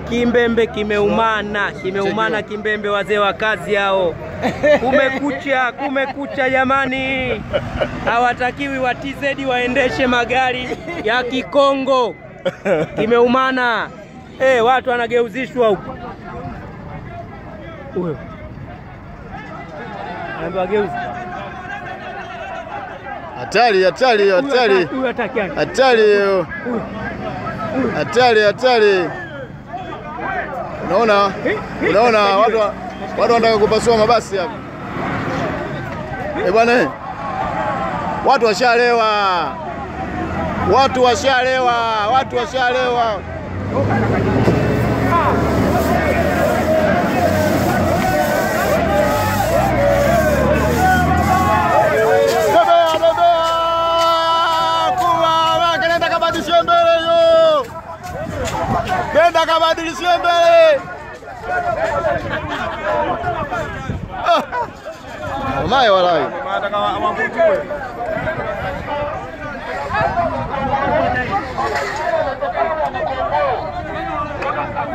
Kimbembe kimeumana, Kimbembe, wazee wa kazi hao. Kumekucha jamani. Hawatakiwi wa TZ waendeshe magari ya Kikongo. Kimeumana. Watu wanageuzishwa huko. Huyo. Anabageuza. Hatari. Unaona watu wanataka kupasua mabasi hapa. Bwana, watu washalewa. Nenda kabadilishie mbele. Mamaye walai.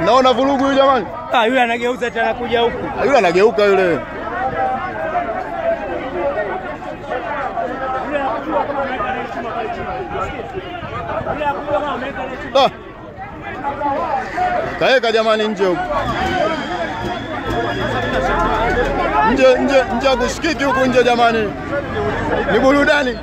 Naona vurugu huyu jamani. Yule anageuza tena kuja huku. Yule anageuka yule. Kaeka jamani nje huko. Nje kushikiki huko nje jamani. Ni burudani.